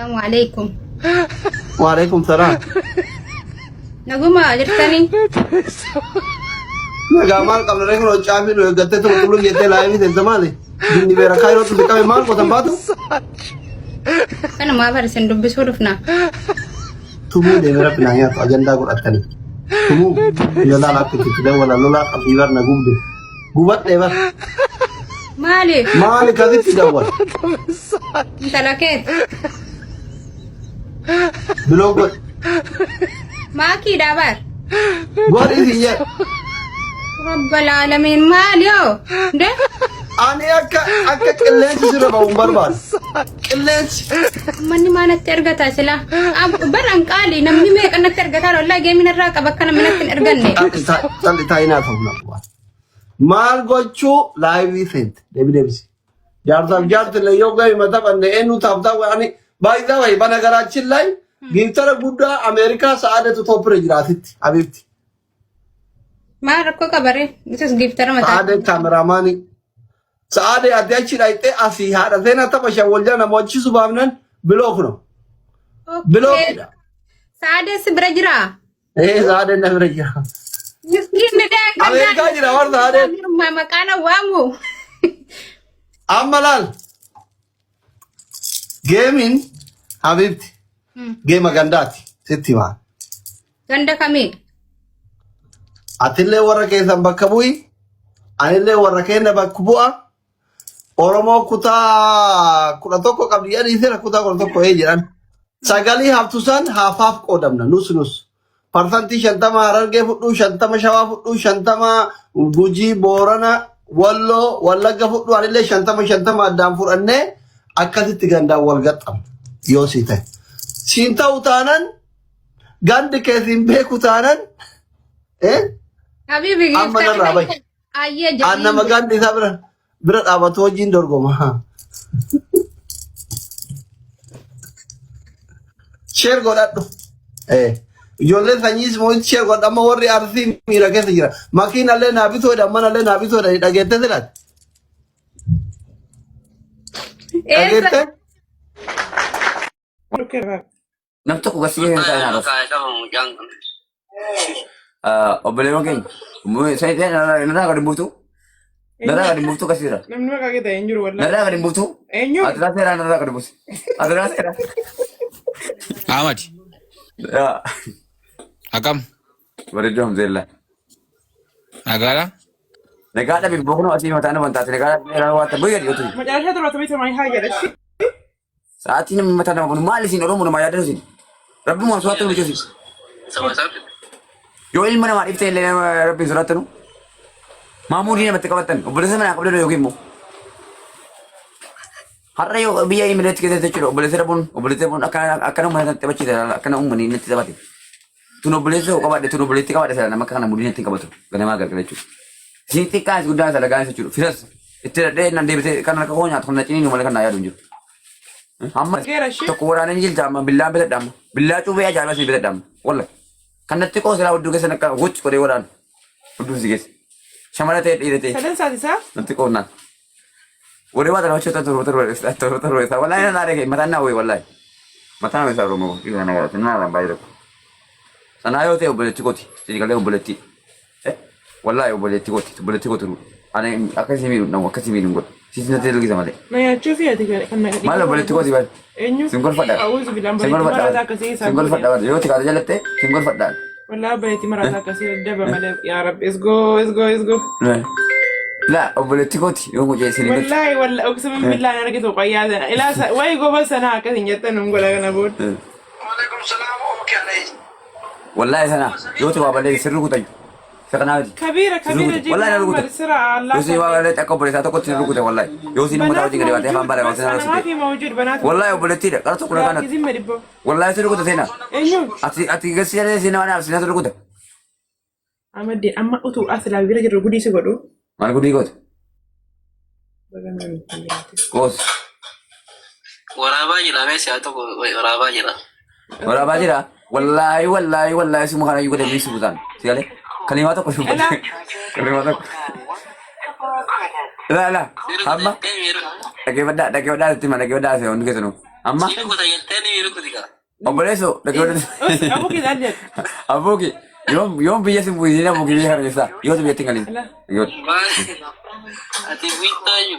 السلام عليكم. وعليكم السلام. نقوم أجرتني. Nagamal kalau orang lo campur lo gede tuh betul gede lah ini tempat ini berakai lo tuh dekat mal kau tempat tuh. أنا ما بعرف سندوب بسولفنا. Tumu deh mereka penanya tuh agenda gue atani. Tumu jualan apa gitu deh wala lola kafibar nagum deh. Gubat deh bah. مالي Mal kasih tidak wal. أنت لكيت Belum gue. ما أكيد أبار. Gue ini ya. رب العالمين ماليو ده Ane akka kellenci sudah bau barbar. Kellenci. مني ما نترجع تاسلا برا قالي نمني ميك أنا ترجع ترى والله جاي من الراكب أكنا من الأرجنة Tali taina tuh nak buat. Mal gochu live event. Debi. Jartan le yoga mata bande enu tabda wani baida wai bana garachin lai gintara gudda Amerika saade to top rejratit abibti. ما ركوا كبري بس جيب ترى متى Saade kameramani saade adyachi laite asi hada zena tabasha waljana mochi subamnan blokno. Blok. سعادة سبرجرا Saade na rejra. مسكين ده Amerika jira war saade ما مكانه وامو Amalal. Gaming habibti. Game gandati sittima. ganda kami Atillee warra keessan bakka bu'i. Anillee warra keenya bakka bu'a. Oromoo kutaa 11 qabdi jedhanii kutaa 11 jedhan. Sagalii haftusan haafaaf qoodamna nus. Parsantii 50 Harargee fudhu, 50 Shawaa fudhu, 50 Gujii, Boorana, Walloo, Wallagga fudhu. Anillee 50 addaan fudhannee akkasitti gandaan wal gaxxamna yoo si ta'e. Siin ta'u taanan gandi keessin beeku taanan حبيبي Amma narraa bahi. أيه Anna جميل magandi isaa bira dhaabatu wajjin dorgoma. Sheer godhadhu. Ijoolleen sanyiis moo sheer godha amma warri arsii miira keessa jira. Makiinallee naa bitoodha manallee naa bitoodha dhageette silaati. Dhageette? Nam tokko gasii hin taane haadha. Obboleewwan keenya sai narraa gadi buutu. Narraa gadi buutu gasiira. Namni maqaa kee ta'e hin jiru wallahi. Narraa gadi buutu. Eenyu? Atiraa seeraa narraa gadi buutu. Atiraa seeraa. Ahmad, akam? Bareedduu alhamdulillah. Nagaadha? Nagaadha bibboo asii mataan wantaati nagaadha waan ta'e gadi otu. Macaashaa torba taphee turmaa haa jedhashi. Sa'aatii namni mataa nama kun maal isin Oromoo namaa yaadatu isin? Rabbi moo suwaatti nu jechuusi? Yoo ilma namaa dhiftee illee rabbiin sodaattanu? Maamuudii namatti qabattan obboleessa manaa qabdan yookiin immoo har'a yoo biyya imireetti keessatti jechuudha obboleessa dhabuun akkana uummanni taphachiisa akkana uummanni natti taphate. Tun obboleessa qabaadhe tun obboleetti qabaadhe sana nama kana mudii natti qabatu ganamaa gargara jechuudha. Isin xiqqaan guddaan isa lagaan jechuudha. Firas itti dhadhee nan deebitee kan harka koo nyaatu kan na ciniinu malee kan naa yaadu hin jiru. Amma tokko waraaneen jilta amma billaan bitadha amma billaa cuubee ajaa'ibaa isin bitadha amma walla kan natti qoosilaa hudduu keessa akka gochi godhee waraana hudduu si keessa shamara ta'e dhiira ta'e Sadan saasisaa? natti qoonnaan. Warri waa talaachota torba isaa wallaahi na naaree mataan naa wayii wallaahi mataan isaa oromoo dhiira na garaati na alaan baay'ee tokko. Sanaa yoo ta'e obboleetti kooti sigalee obboleetti wallaahi obboleetti kooti ani akkasii miidhuun dhamu akkasii miidhuun godhu siisi natti dalgisa malee. Na nyaachuu fi ati kan na gadhiifamuu. Maal obboleetti kooti baay'ee. Eenyu? Singolfadha. Awwaalsi bilaan bareetti marataa akkasii isaa. Singolfadha. Yoo tikaata jalatte singolfadha. Wallaahi bareetti marataa akkasii daba malee yaa rabbi isgoo. La obboleetti kooti yoo mucee isin ibsu. Wallaahi oksuma billaan argitu qayyaa sana. Ilaasa wayi goba sanaa akkasiin jettan nun godha kana booda. Wallaahi sana yoo ta'u waa balee sirri kutayu. Sakanaati. Kabiira Wallaahi na rukute. sira Allah. Yoo si waa balee akka obboleessaa tokkotti sirri rukute wallaahi. Yoo si nama taa'uutiin gadi baatee afaan baala kaawwatee na Sanaa fi rukute. mawjud banaatu. Wallaahi obboleettiidha. Qara tokko na kanatti. Kizimma dhibbo. Wallaahi sirri kute seenaa. Eenyu? Ati gassi jalee si nama naaf si na sirri kute. Amadde amma utuu asilaa bira jirru gudii si godhu. Maal gudii goote? Goos. Waraabaa jira meeshaa tokko waraabaa jira. Waraabaa jira. Wallaahi si mukaan ayyuu godhe miisi butaan. Si galee kalimaa tokko shubbate. Kalimaa tokko. La amma dhaggeeffadhaa itti hima dhaggeeffadhaa asii hundi keessanuu. Amma Ini kota yang tadi itu ketika. obboleessoo dhaggeeffadhu. Abuki daldal. Abuuki yoom biyya sin bu'isin abuuki biyya kana keessaa yoota biyyatti hin galin. Yoota. Masih. Hati wita ju.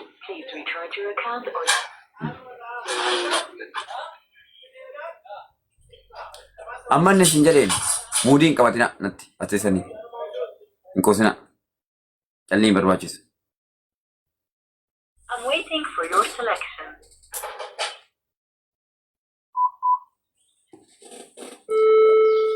Amma inni isin jedheen muudii hin qabatina natti atteessanii hin qoosina callee hin barbaachisu. I'm waiting for your selection.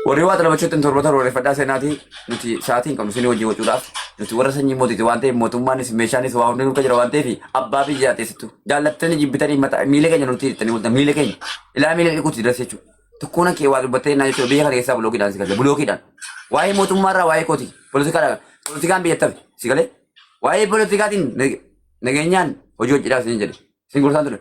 Warri waa xalabachuutti torbata rooreffadhaa seenaatii nuti sa'aatii hin qabnu isin hojii gochuudhaaf nuti warra sanyii mootiiti waan ta'eef mootummaanis meeshaanis waa hundi nuka jira waan ta'eef abbaa biyyaa teessitu jaallattanii jibbitanii miila keenya nuti hidhattanii wanta miila keenya ilaa miila dhiquutti dirasa jechuudha. Tokkoon kee waa dubbattee naa jechuudha biyya kana keessaa bulookiidhaan si galee bulookiidhaan waa'ee mootummaarraa waa'ee kooti poolitikaan biyyattafe si galee waa'ee polotikaatiin nageenyaan hojii hojjedhaaf isin jedhe isin gorsaan ture.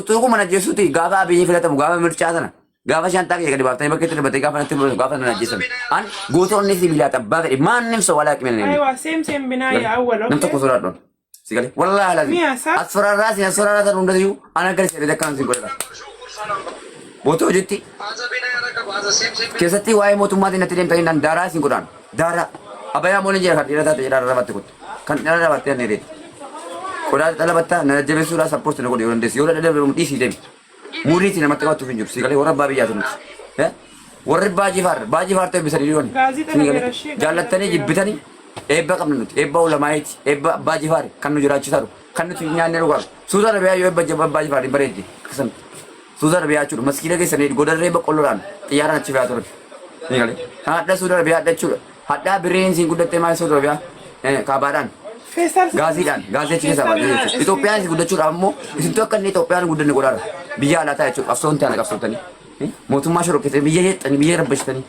Tuquma najjeessuuti gaafa biyyi filatamu gaafa mirchaa sana gaafa shantaa kee gadi baaftanii bakka itti dubbattee gaafa natti mul'atu gaafa nan ajjeesan an gootonni sibiilaa tabbaa fedhe maannim so walaa qimene Aywa, same binaa yaa awwal. nam tokko sodaadhoon si galee wallaahi lazi as soraarraa san hundayyuu ana gadi sedhe akkaan sin godhedha boota hojiitti keessatti waa'ee mootummaatiin natti deemtanii nan daaraa isin godhaan daaraa abayyaa mooliin jira kan dhiira taate jedhaa rarrabatte kutte kan dhiira rabatte an dheereeti qodaa dhalabattaa na jajjabeessuudhaa sappoorti na godhe yoo dandeessi yoo dhadhabe dhiisii deemi muriiti namatti qabatuuf hin jiru si galee warra abbaa biyyaatu nuti warri baajifaar ta'e bisanii dhiyoonni jaallattanii jibbitanii eebba qabna nuti eebba ulamaayiiti eebba baajifaar kan nu jiraachisaa jiru kan nuti nyaannee dhugaatu suuta rabiyaa yoo eebba baajifaar hin bareeddi akkasan suuta rabiyaa jechuudha maskiina keessanii godarree boqqolloodhaan xiyyaaraan achi fe'aa turan ni galee hadha suuta rabiyaa hadha jechuudha hadhaa birreen siin guddattee maal suuta rabiyaa kaabaadhaan gaasiidhaan gaazii keessa baatee Itoophiyaan isin guddachuudhaaf immoo isintu akka inni Itoophiyaan guddanne godhaadha biyya alaa ta'a jechuudha qabsoon ta'an qabsootanii mootummaa shorokkeessanii biyya heexxanii biyya rabbashitanii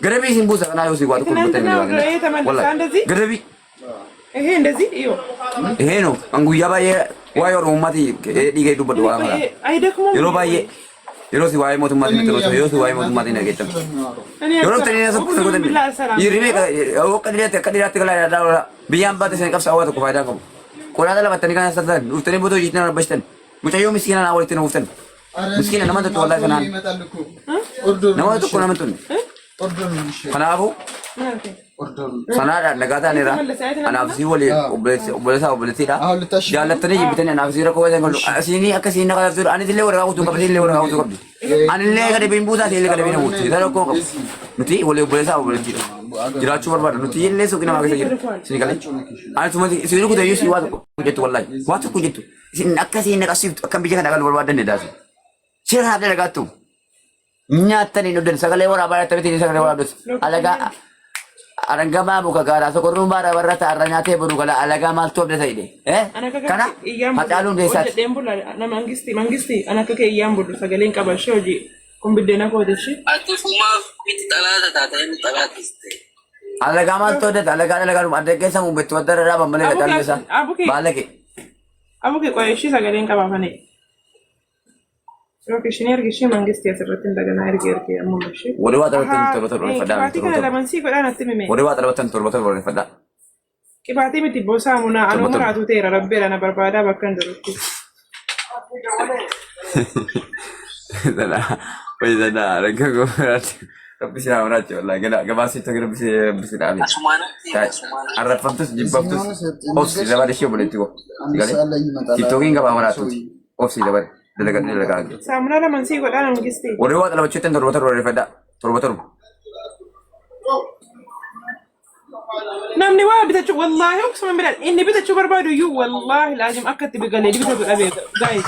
garabii isin buusa kanaa yoo si waa tokko dubbattanii wallahi garabii Ehe እንደዚህ iyo. ይሄ ነው አንጉያ ባየ ዋይ ኦሮሞማቲ ዲገ ዱበዱ ዋላ ማላ አይደክሙም የሮ ባየ የሮ ሲ ዋይ ሞቱማቲ ተሮሶ የሮ ሲ ዋይ ሞቱማቲ ነገጠም የሮ ተኒ ነሰ ኩሰ ጎደን ይሪሜ ከዲላት ከላ ያዳላ ቢያን ባተ ሰን ቀፍሳ ዋተ ኮ ፋይዳ ኮ ቆራዳ ለባተኒ ካና ሰተን ኡፍተኒ ቦቶ ይትና ረበሽተን ሙጨዮ ምስኪና ና ወልቲ ነው ኡፍተን ምስኪና ነማንተ ተወላ ከናን ነማንተ ኮ ነማንቱን ከናቡ Sanada nagata nira anafsi wali obbolesa jaallattanii jibbitanii anafsi rakkoo waysan gallu asini akkasii na kalaftu anillee warra qabutu qabdi illee warra qabutu qabdi anillee gadi biin buusaa illee gadi biin buuti isa rakkoo qabu nuti wali obbolessi jiraachuu barbaada nuti illee suuqii namaa keessa jira sini galee ani tumati sini kutayyuu si waa tokko jettu wallahi waa tokko jettu isin akkasii na qasiftu akkam biyya kana galu barbaadanne daasi sirra haadha dhagaattu nyaatanii nuddan sagalee waraabaa taphitanii sagalee waraabdus alagaa arangama muka gara sokorruun bara warra ta'arra nyaatee bulu gala alagaa maaltu obda ta'e kana hacaaluun deessaati na mangisti anaka ke iyyaan bulu sagaleen qabashee hojii kun biddeena kooteshi Ati fumaaf biti talaata taata inni talaatiste. alagaa maaltu obda alagaa adda keessa mumbetti waddarra dhaaba malee gadaan isaa baalake abuke qoyeshi sagaleen qabaafane Roke shini ergishi mangisti asirratti indagana ergi ammumashi wali waa taphattan torbata barreeffadhaa Kibaatii kana lamansi godhaan atti mime wali waa taphattan torbata barreeffadhaa Kibaatii miti boosaa munaa anuu muraatu ta'eera rabbeera na barbaadaa bakka hin jirutti Sana ragga goraati rabbisi haa muraachi wallahi gada gabaasii tokko rabbisi dhaabe arrafamtus jibbaftus obsi dabale ishee buletti go tiktookiin gabaa muraatuuti obsi dabale dalagaa Saamuna lamansi godhaan mangisti warri waa xalabachuutti torbata barreeffadhaa torba namni waa bitachuu wallahi oksuma midhaan inni bitachuu barbaadu iyyuu wallahi laazim akka itti bigalee dibitatu dhabee gaa'e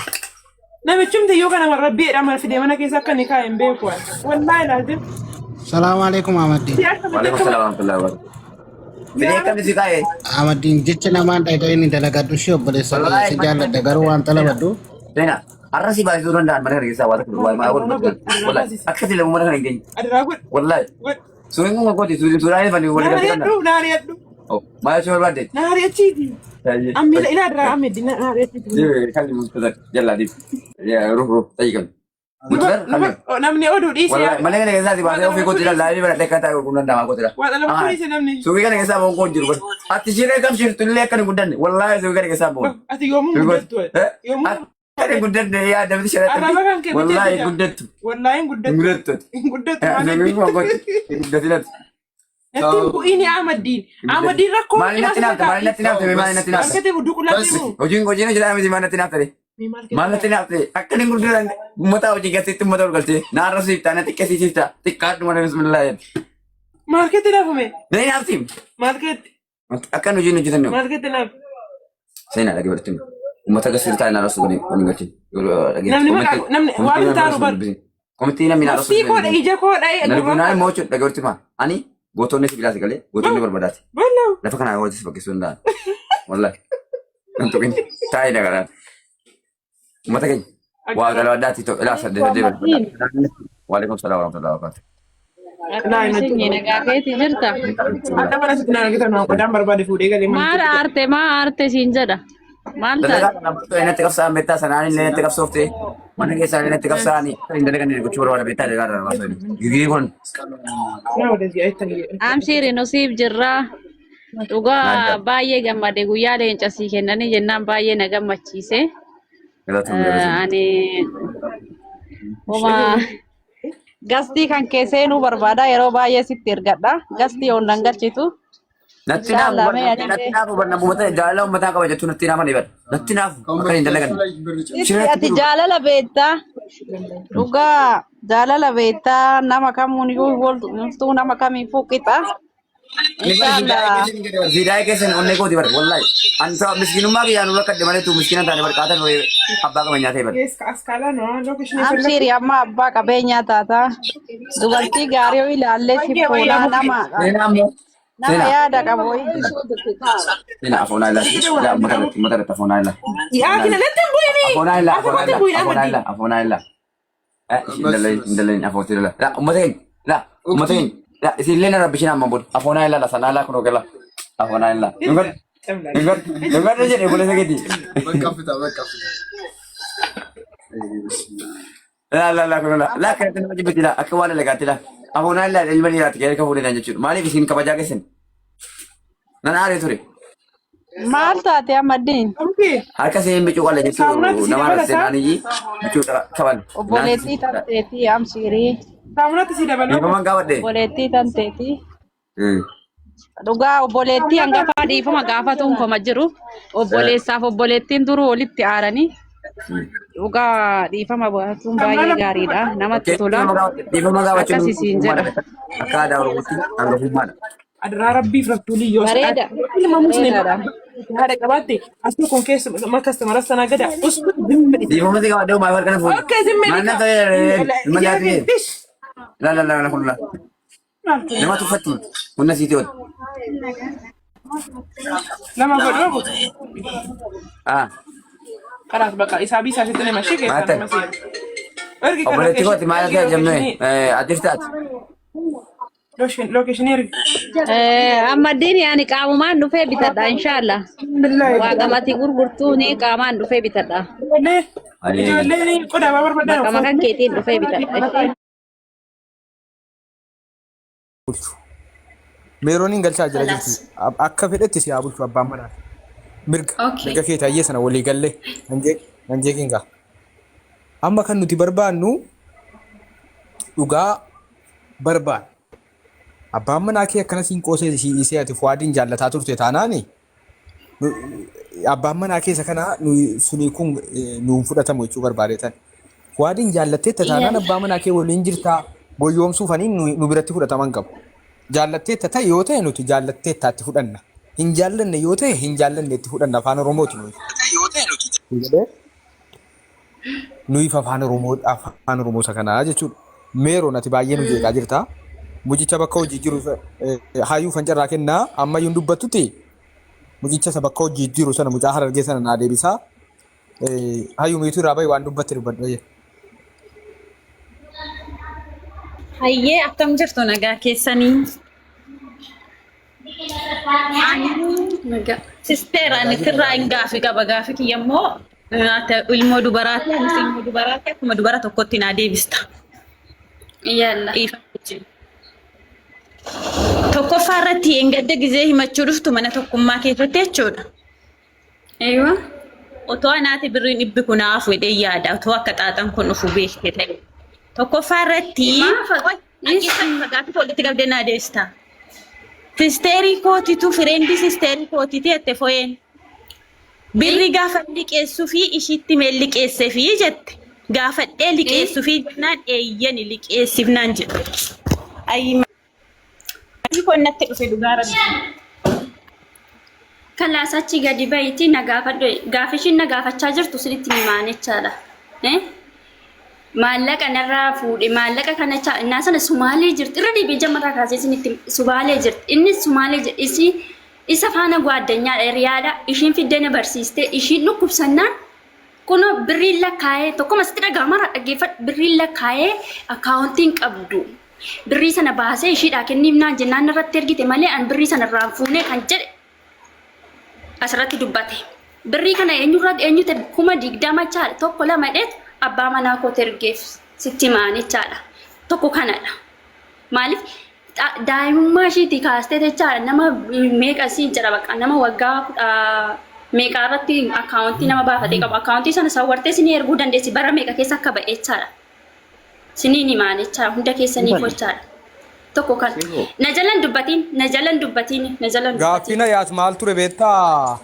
namichumti yoo kana rabbiidha mal fidee mana keessa akka ni kaa'een beeku wallahi laazim Salaamu alaikum Ahmaddiin. waalaikum salaam warahmatullahi wabarakatuh fidee akkamitti si kaa'e Ahmaddiin jecha namaan dhayidha inni dalagadhu ishee obboleessa si jaalladha garuu waan talabadhu. Dena arrasi baasisuu danda'an mana kana keessaa waa tokko wallahi akkasii lamu mana kana hin geenye adiraa godh wallahi Surin mo koti surai fani wala kan. Nari addu. Oh, maya chor bade. Nari achiti. Amila ila adra amedi nari achiti. Ye kali mustad jalla di. Ya ruh tayi kan. Mutar kali. Oh namni odu di sia. Wala mana kan kesa di base ofi ko tira live bana dekata ko kunan dama ko tira. Wala la puri se namni. Suwi kan kesa bon ko jiru. Ati jire kam shir tulle kan gudan. Wallahi suwi kan kesa bon. Ati yomu mudattu. Yomu Kare guddanne yaa dabdi sharatu. Araba kan kee Wallahi guddattu. Wallahi guddattu. Guddattu. Guddattu. Namni koo gooti. Guddatilat. Nattiin bu'iini Ahmadiin. Ahmadiin rakkoo. Maali natti naafte maali natti naafte maali natti naafte. Harkatee buddu qullatti mu. Hojiin jedhaa miti maali natti naafte. Maali natti naafte akka inni guddiran uummata hojii gasitti uummata ol galchee naarra siiftaa na xiqqeessiiftaa xiqqaadhu mana bismillah. Maarkeetti naafume. Nani naaftiim. Maarkeetti. Akkan hojiin hojjetan yoo. Maarkeetti naaf. Seenaa dhagee walitti uummata gasitti taa'e naarra suuqanii waliin galchee. Namni waan hin taanu bar. Komitii namni naarra suuqanii. Koodha ija koodha. Nalguunaan immoo dhagee walitti maa ani gootonni sibiilaati galee gootonni barbadaati. Lafa kanaa hojii fakkeessuu hin danda'an. Wallahi. Kan tuqin taa'ee dagaraan. Uummata keenya waa galaa addaatti ta'u ilaa saddeet barbadaati. Waalaikum salaam wa rahmatullahi wa barakatuh. Maal aarte siin jedha. Maal ta'a? Natti qabsaan beektaa sanaan illee natti qabsooftee mana keessaa natti qabsaanii hin dalagan gochuu barbaada beektaa dalagaa baasanii. Gigii kun. Amsiiri nusiif jirra. Dhugaa baay'ee gammade guyyaa leencasii kennanii jennaan baay'ee na gammachiise. Ani homa gastii kan keesseenuu barbaada yeroo baay'ee sitti ergadha. Gastii yoon galchitu. Natti naafu banna buumata jaalala uummataa qaba jettu natti naafa ni bada. Natti naafu akka hin dalagan. Ati jaalala beektaa. Dhugaa jaalala beektaa nama kamuuniyyuu waltuu nama kamiifuu qixa. Zidaay keessan onnee kooti bara wallahi. Anta miskinummaa kiyyaan ula kadde malee tu miskina taane bara qaatan abbaa qabeenyaa ta'e bara. Amsiiri amma abbaa qabeenyaa taata. Dubartii gaarii ilaallee si fuudhaa nama. Nama yaada qabu. Sena afoonaa ilaa. Mata irratti afoonaa ilaa. Yaa kina natti bu'ini. Afoonaa ilaa. Indalleen afootii ilaa. La ummata keenya. La isillee na rabbishin amma booda afoonaa ilaa sanaa ilaa kunoo gala. Afoonaa ilaa. Nungadhu jedhee buleessa keetii. La kunoo la. La kanatti nama jibbiti la akka waan alagaatti la. Afoonaa ilaa ilma dhiiraatti gahee kan fuudhedhaan jechuudha. Maaliif isin kabajaa keessan? Nan aaree ture. Maal taate Ahmadiin? Harka seen bicuu qala jechuudha. Nama rasseenaaniyyi bicuu qaban. Obboleettii tanteetii Amsiirii. Saamunatti si dabaluu. Dhiifaman gaafadhe. Obboleettii tanteetii. Dhugaa obboleettii hangafaa dhiifama gaafatuun koma jiru. Obboleessaaf obboleettiin duruu walitti aaranii. Dhugaa dhiifama baatuun baay'ee gaariidha. Namatti tola. Dhiifama gaafachuun akkasisiin jedha. akka aadaa Oromootti hangafummaadha. Adraa rabbiif rabtuulii yoo Bareeda. ilma musliimaa haadha qabaatte asii kun keessa makasta marasana gada usbu dimbadi. Dhiifama si gaafadhe maal harkana fuudhe. Akka zimmedi. Maal ta'e ilma jaatee. La kun la. Nama tuffatti humna siiti wal. Lama godhoo. Kanaaf bakka isaa biisaa sitti nama shii keessa nama seera. Obboleetti kooti maal ta'e jennee addirtaati. Lookeshinii ergi. Ahmadiin yaani qaamumaan dhufee bitadha inshallah. Waa gamatti gurgurtuuni qaamaan dhufee bitadha. Ijoolleen qodaa barbaadan. Bakka makan keetiin dhufee bitadha. Meerooniin galchaa jira jirti. Akka fedhetti si haa bulchu abbaan manaa. Mirga kee taa'ee sana walii gallee nan jeekin gaa. Amma kan nuti barbaannu dhugaa barbaada. Abbaan manaa kee akkana siin qoosee ishee ati fuwaadiin jaallataa turte taanaani. Abbaan manaa keessa kana suni kun nuun fudhatamu jechuu barbaadeetan. Fuwaadiin jaallattee taanaan abbaan manaa kee waliin jirtaa goyoomsuufanii nu biratti fudhataman qabu. Jaallattee ta'e yoo ta'e nuti jaallattee itti fudhanna. Hin jaallanne yoo ta'e hin jaallanne itti fudhanna afaan Oromooti nuyi. Nuyi afaan Oromoo isa kanaa jechuudha. Meeroon ati baay'ee nu jeeqaa jirta. Mucicha bakka hojii jiru hayyuu fancarraa kennaa ammayyuu dubbattutti mucicha isa bakka hojii jiru sana mucaa harargee sana naa deebisaa. Hayyuu miituu irraa bahi waan dubbatte dubbadhu. Hayyee akkam jirtu nagaa keessanii? Sisteera ani kirraa hin gaafi qaba gaafi kiyyammoo ilmoo dubaraati anis ilmoo dubaraati akkuma dubara tokkotti naa deebista. Yalla. Tokkoffaa irratti engadda gizee himachuu dhuftu mana tokkummaa keessatti jechuudha. Eeyyuu. otoo anaati birriin dhibbi kunaaf wedhee yaada otoo akka xaaxan kun dhufu beekte ta'e. Tokkoffaa irratti fagaatu walitti qabdee naa deessita. Sisteerii kootitu fireendi sisteerii kootiti jette fo'een. Birri gaafa liqeessuu fi ishiitti mee liqeessee fi jette. Gaafadhee liqeessuu fi naan eeyyani liqeessifnaan jedhe. Ayyi kun natti dhufe dhugaara. Kalaasachi gadi bayitii na gaafadhu gaafishin na gaafachaa jirtu sinitti himaanichaadha. Maallaqa narraa fuudhe maallaqa kana innaa sana Sumaalee jirti irra deebi'ee jammataa kaasee sinitti Sumaalee jirti inni Sumaalee jirti isa faana gwaaddanyaa riyaadha ishiin fiddee na barsiiste ishiin dhukkubsannaan kuno birriin lakkaa'ee tokkuma sitti dhagaamara dhaggeeffadhu birriin lakkaa'ee akkaawuntiin qabdu birrii sana baasee ishiidhaa kenniifnaan jennaan irratti ergite malee an birrii sana irraan fuunee kan jedhe asirratti dubbate birrii kana eenyutu 20,000 chaala tokko lama dheet abbaa manaa koo ergeef sitti maanichaadha tokko kanadha maaliif daa'imummaa ishiitii kaastee jechaadha nama meeqa siin jedha baqa nama waggaa meeqaa irratti akkaawuntii nama baafatee qabu akkaawuntii sana sawwartee sinii erguu dandeessi bara meeqa keessa akka ba'eechaadha sinii ni maanichaadha hunda keessanii gochaadha tokko kan na jalan dubbatiin Gaaffina yaat maal ture beektaa?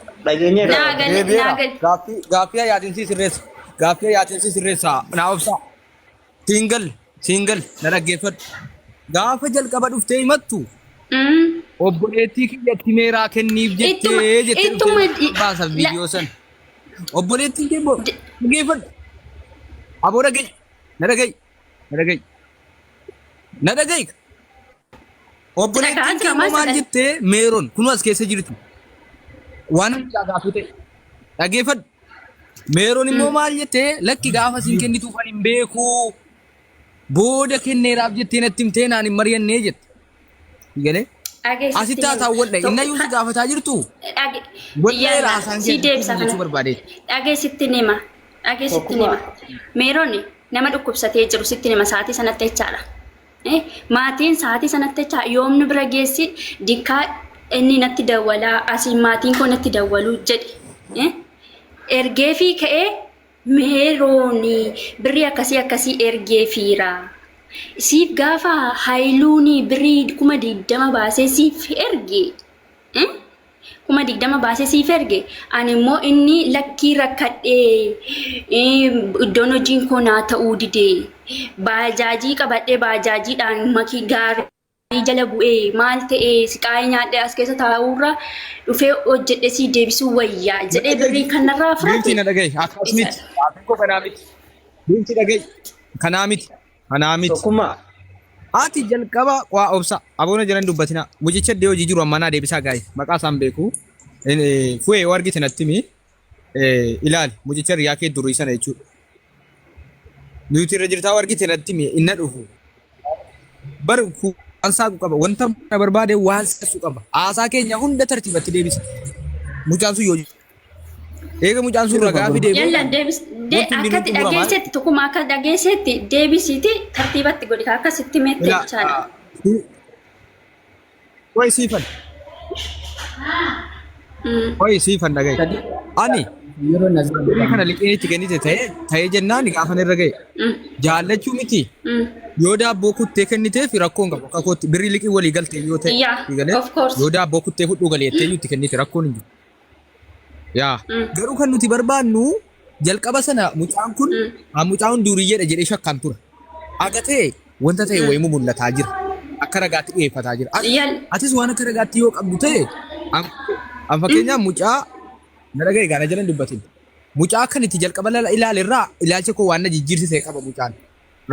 Gaaffii yaatiin si sirreessa naa obsa. Singal na dhaggeeffadhu. Gaafa jalqaba dhuftee himattu. Obboleettii kiyyatti meeraa kenniif jettee baasa viidiyoo san. Obboleettiin kee dhaggeeffadhu. Aboo dhaga'i. Na dhaga'i. Obboleettiin kee maal jettee meeroon kun as keessa jirtu. Waan gaafii ta'e dhaggeeffadhu. Meeroon immoo maal jettee lakki gaafa siin kennituuf ani hin beeku. Booda kenneeraaf jettee natti himtee naan hin mari'annee jette. Galee? Asitti haa taawwadha. Inni ayyuu si gaafataa jirtu. Wallee raasaan jechuu barbaade. Dhageessitti nima. Meeroon nama dhukkubsatee jiru sitti nima sa'aatii sanatti jechaadha. Maatiin sa'aatii sanatti jecha yoomni bira geessi dikkaa inni natti dawwalaa asiin maatiin koo natti dawwaluu jedhe. Ergeefii ka'ee Meerooni birrii akkasii ergeefiira. Siif gaafa haayiluuni birrii 20,000 baasee siif erge. 20,000 baasee siif erge. Ani immoo inni lakkii rakkadhee iddoon hojiin koo naa ta'uu didee baajaajii qabadhee baajaajiidhaan makii gaarii jala bu'ee maal ta'ee siqaayee nyaadhee as keessa taa'urra dhufee hojjedhee si deebisuu wayyaa jedhee birrii kanarraa fudhate. Binti na dhagahi akkas miti. Akkoo kanaa miti. Binti dhagahi kanaa miti. Tokkummaa. Ati jalqaba waa obsa aboona jiran dubbatina mucicha iddoo hojii jiru ammanaa deebisaa gaa'e maqaa isaan beeku fu'ee yoo argite natti himi ilaali mucicha riyaa kee durii sana jechuudha. Nuti irra jirtaa yoo argite natti himi inna dhufu. Bar ansaa qaba wanta barbaade waan sassu qaba haasaa keenya hunda tartiibatti deebisa. Mucaan sun yoo eega mucaan sun ragaa fi deebi'u. Yalla deebis akkatti dhageessetti tokkuma akka dhageessetti deebisiiti tartiibatti godhi akkasitti meettee jechaadha. Wayi siifan dhagaye. Ani yeroo kana liqee itti kennite ta'ee jennaan gaafan irra ga'e. Jaallachuu miti. Yoo daabboo kuttee kenniteef rakkoon qabu akka kootti birrii liqii walii galtee yoo ta'e. Yoo daabboo kuttee fudhuu galeettee itti kennite rakkoon hin jiru. Garuu kan nuti barbaannu jalqaba sana mucaan kun mucaan duriyyeedha jedhee shakkaan tura. Agatee wanta ta'e wayimuu mul'ataa jira. Akka ragaatti dhiyeeffataa jira. Atis waan akka ragaatti yoo qabdu ta'e an fakkeenyaaf mucaa na dhagaye gaana jalan dubbatin. Mucaa akkan itti jalqaba ilaalirraa ilaalcha koo waan na jijjiirsisee qaba mucaan.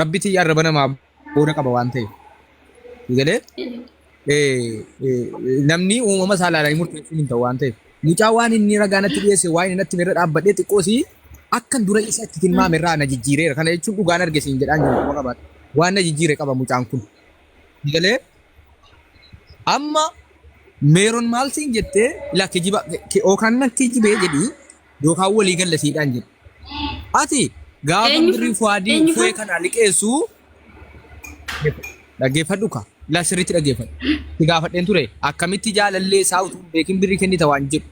Rabbi xiyyaa irra banamaa booda qaba waan ta'eef. Galee namni uumama isaa ilaalanii murteessuun hin ta'u waan ta'eef. Mucaa waan inni ragaa natti dhiyeesse waan inni natti mirra dhaabbadhee xiqqoosii akkan dura isa itti tilmaame irraa na jijjiireera. Kana jechuun dhugaan argisiin jedhaan jiru qabaata. Waan na jijjiire qaba mucaan kun. Galee amma meeroon maal siin jettee ilaa kijiba yookaan na kijibee jedhii yookaan walii gallasiidhaan jedhu. Ati gaafa birrii fuwaadii fu'ee kana liqeessu dhaggeeffadhu ka ilaa sirriitti dhaggeeffadhu. Si gaafadheen ture akkamitti jaalallee isaa utuu beekin birrii kennita waan jedhu.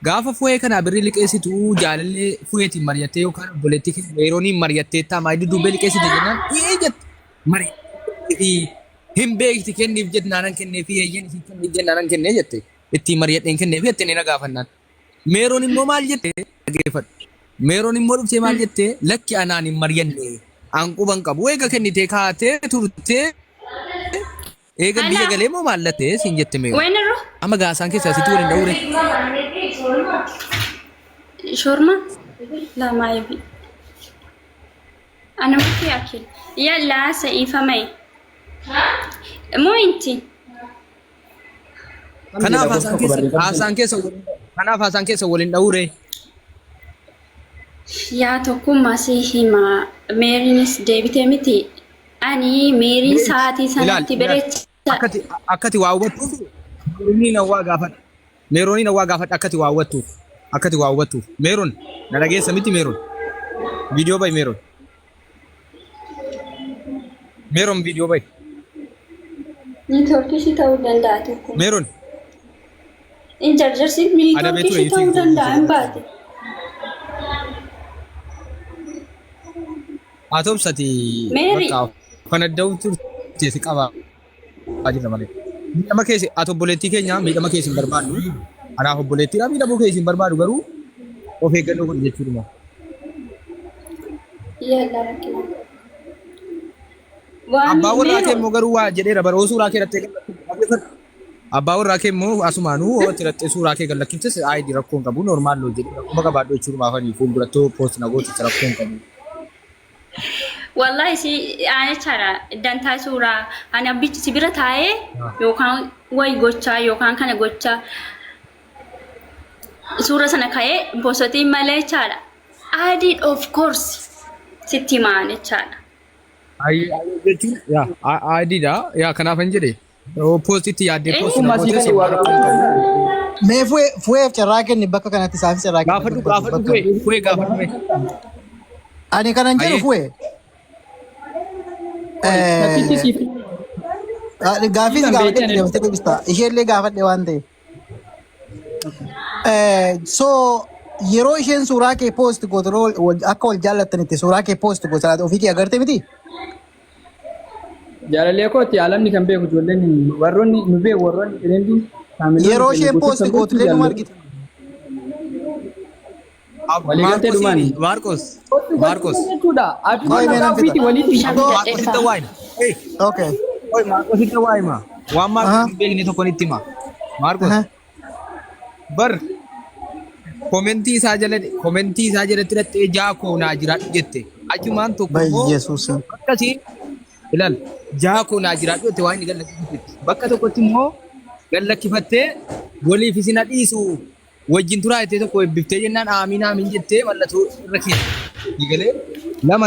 Gaafa fu'ee kana birrii liqeessitu jaalallee fu'eetiin mari'attee yookaan obboleettii yerooniin mari'attee taa'aa iddoo dubbee liqeessite jennaan jette mari'attee hin beekti kenniif jennaan kennee fi eeyyan isin kenniif jennaan kennee jette ittiin mari'adheen kennee fi jettee ni gaafannaan. Meeroon immoo maal jette dhageeffadhu. Meeroon immoo dhuftee maal jette lakki anaan hin mari'anne anquban qabu eega kennitee kaatee turtee eega biyya galee moo maallattee siin jette meeroon. Amma gaasaan keessaa sitti waliin dhawure. Shorma lama yabi. Ana mti akil. Yalla saifamai. Mointi. Kanaaf haasaan keessa waliin dhawure. Yaa tokkummaa si hima Meeriinis deebitee miti. Ani Meerii sa'aatii sanatti bareecha. Akkati waa hubattuuf Meerooniin hawaa gaafadha. Meerooniin hawaa gaafadha akkati waa hubattuuf. Akkati waa hubattuuf. Meeroon na dhageessa miti Meeroon. Viidiyoo ba'i Meeroon. Meeroon viidiyoo ba'i. Niitoorkii ta'uu danda'a tokko. Meeroon. Injarjarsi niitoorkii ta'uu danda'a hin baate. Atobsati kan adda'u turte si qaba. Ajila malee. Miidhama keessa atobboleettii keenya miidhama keessa hin barbaadu. Anaaf obboleettiidha miidhamuu keessa hin barbaadu garuu of eeggannoo godhu jechuudha. Abbaa warraa kee immoo garuu waa jedheera baroo suuraa kee irratti abbaa warraa kee immoo asumaanuu irratti irratti suuraa kee gallakkiftes aayidii rakkoo hin qabu normaal loo jedhe rakkoo qabaadhu jechuudha maafanii fuuldurattoo poost nagooti rakkoo hin qabu. Wallahi si ana cara dantaa suuraa ana bichi sibira taa'ee yookaan wayi gochaa yookaan kana gochaa suura sana ka'ee bosotii malee chaadha. I did of course sitti maane chaadha. Jechuun I did yaa kanaaf hin jedhe poostitti yaaddee poosti Mee fu'eef carraa kenni bakka kanatti isaafis carraa kenni. Gaafadhu fu'ee gaafadhu. Ani kanan jedhu fu'ee. Gaafis gaafadhe deemtee beektaa isheellee gaafadhe waan ta'eef. So yeroo isheen suuraa kee poost gootu akka wal jaallattanitti suuraa kee poost gootu ofii kee agartee miti? Jaalallee kootti alamni kan beeku ijoolleen warroonni nu beeku warroonni jireenya yeroo isheen poost gootu illee nu argite. Waliigaltee dhumaani. Marcos. Okay. Oi Marcos itti waa'ee ma. Waan Marcos beekne tokko nitti hima. Marcos. Bar komentii isaa jalatti hidhattee jaakoo naa jiraadhu jette. Achumaan tokko akkasii ilaal jaakoo naa jiraadhu jette waan inni gallakkifatte. Bakka tokkotti immoo gallakkifattee waliif isin dhiisu wajjin turaa jettee tokko eebbiftee jennaan aamiin jettee mallattoo irra keessa. Digalee lama